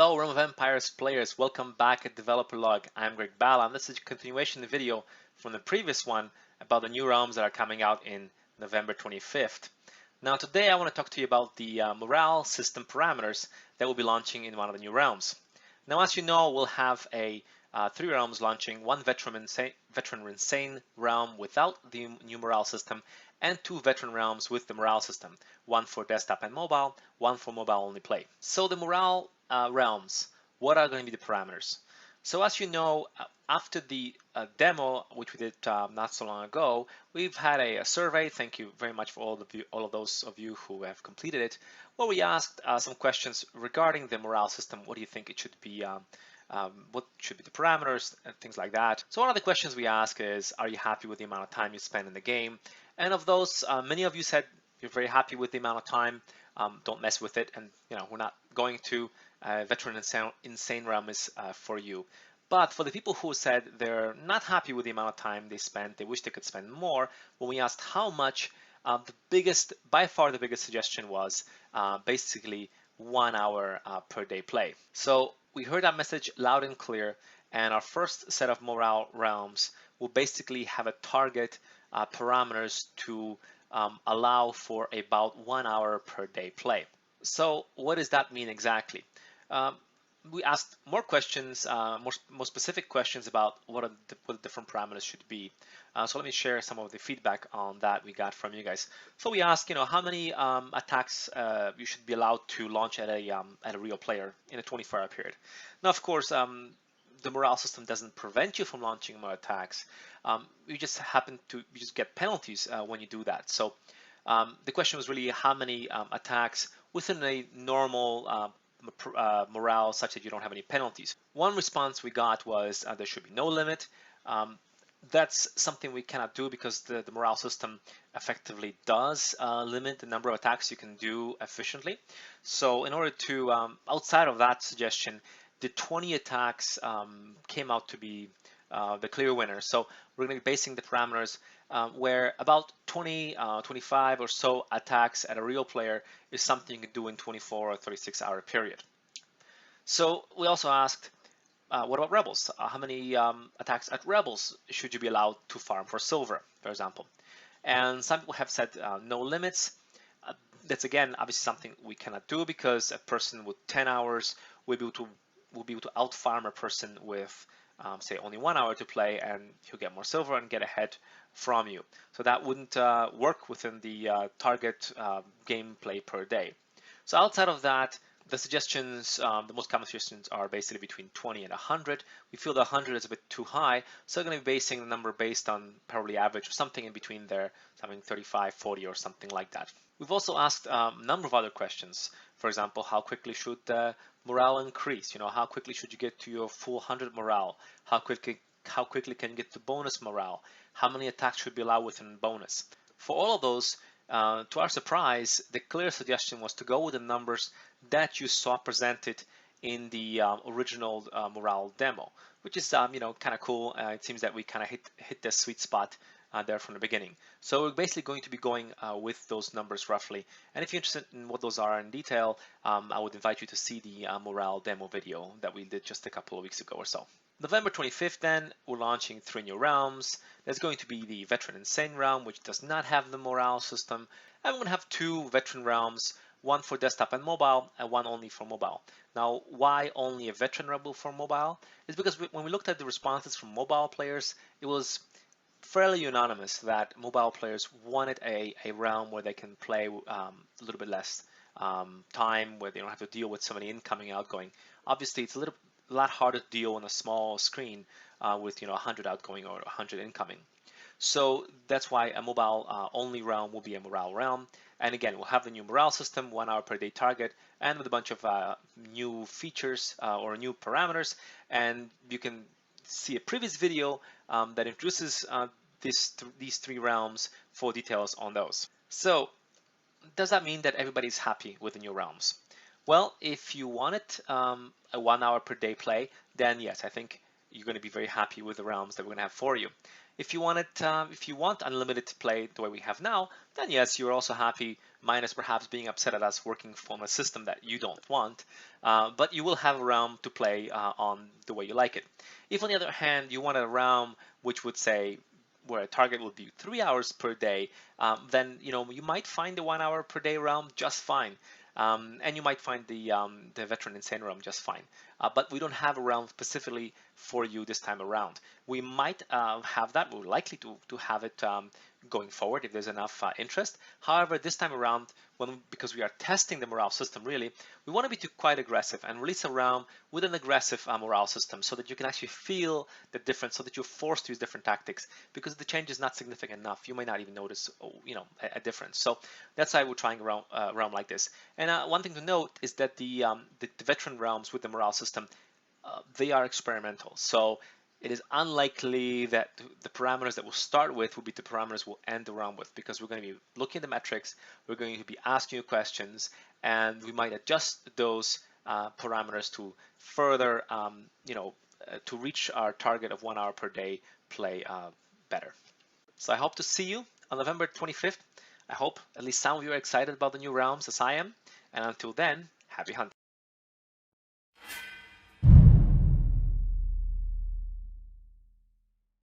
Hello Realm of Empires players, welcome back at Developer Log. I'm Greg Bala, and this is a continuation of the video from the previous one about the new realms that are coming out in November 25th. Now today I want to talk to you about the morale system parameters that will be launching in one of the new realms. Now as you know, we'll have three realms launching, one veteran insane realm without the new morale system, and two veteran realms with the morale system, one for desktop and mobile, one for mobile only play. So the morale realms, what are going to be the parameters? So as you know, after the demo, which we did not so long ago, we've had a survey. Thank you very much for all of those of you who have completed it, where we asked some questions regarding the morale system. What do you think it should be? What should be the parameters and things like that. So one of the questions we ask is, are you happy with the amount of time you spend in the game? And of those, many of you said you're very happy with the amount of time. Don't mess with it, and we're not going to. Veteran Insane realm is for you. But for the people who said they're not happy with the amount of time they spent, they wish they could spend more, when we asked how much, by far the biggest suggestion was basically 1 hour per day play. So we heard that message loud and clear, and our first set of morale realms will basically have a target parameters to allow for about 1 hour per day play. So what does that mean exactly? We asked more questions, more specific questions about what the different parameters should be. So let me share some of the feedback on that we got from you guys. So we asked, how many attacks you should be allowed to launch at a real player in a 24-hour period. Now, of course, the morale system doesn't prevent you from launching more attacks. You just get penalties when you do that. So the question was really how many attacks within a normal morale such that you don't have any penalties. One response we got was there should be no limit. That's something we cannot do because the morale system effectively does limit the number of attacks you can do efficiently. So in order to, outside of that suggestion, the 20 attacks came out to be the clear winner. So we're going to be basing the parameters where about 20, 25 or so attacks at a real player is something you can do in 24 or 36-hour period. So we also asked, what about rebels? How many attacks at rebels should you be allowed to farm for silver, for example? And some people have said no limits. That's again obviously something we cannot do because a person with 10 hours will be able to out-farm a person with say only 1 hour to play, and he'll get more silver and get ahead from you. So that wouldn't work within the target gameplay per day. So outside of that, the suggestions, the most common suggestions are basically between 20 and 100. We feel the 100 is a bit too high, so we're going to be basing the number based on probably average or something in between there, something 35, 40 or something like that. We've also asked a number of other questions. For example, how quickly should morale increase? How quickly should you get to your full 100 morale? How quickly can you get to bonus morale? How many attacks should be allowed within bonus? For all of those, to our surprise, the clear suggestion was to go with the numbers that you saw presented in the original morale demo, which is kind of cool. It seems that we kind of hit the sweet spot there from the beginning. So we're basically going to be going with those numbers roughly. And if you're interested in what those are in detail, I would invite you to see the morale demo video that we did just a couple of weeks ago or so. November 25th then, we're launching 3 new realms. There's going to be the Veteran Insane realm, which does not have the morale system. And we're going to have 2 veteran realms, one for desktop and mobile, and one only for mobile. Now, why only a veteran rebel for mobile? Is because when we looked at the responses from mobile players, it was fairly unanimous that mobile players wanted a realm where they can play a little bit less time, where they don't have to deal with so many incoming, outgoing. Obviously, it's a lot harder to deal on a small screen with 100 outgoing or 100 incoming. So that's why a mobile only realm will be a morale realm. And again, we'll have the new morale system, 1 hour per day target, and with a bunch of new features or new parameters. And you can see a previous video that introduces these 3 realms for details on those. So does that mean that everybody's happy with the new realms? Well, if you wanted a 1 hour per day play, then yes, I think you're going to be very happy with the realms that we're going to have for you. If you want unlimited play the way we have now, then yes, you're also happy, minus perhaps being upset at us working from a system that you don't want. But you will have a realm to play on the way you like it. If on the other hand you want a realm which would say where a target would be 3 hours per day, then you might find the 1 hour per day realm just fine. And you might find the Veteran Insane realm just fine. But we don't have a realm specifically for you this time around. We might have that. We're likely to have it going forward if there's enough interest. However, this time around, because we are testing the morale system really, we want to be quite aggressive and release a realm with an aggressive morale system so that you can actually feel the difference, so that you're forced to use different tactics. Because the change is not significant enough, you may not even notice a difference. So that's why we're trying a realm like this. And one thing to note is that the veteran realms with the morale system, they are experimental. So it is unlikely that the parameters that we'll start with will be the parameters we'll end the realm with, because we're going to be looking at the metrics, we're going to be asking you questions, and we might adjust those parameters to further, to reach our target of 1 hour per day play better. So I hope to see you on November 25th. I hope at least some of you are excited about the new realms as I am. And until then, happy hunting.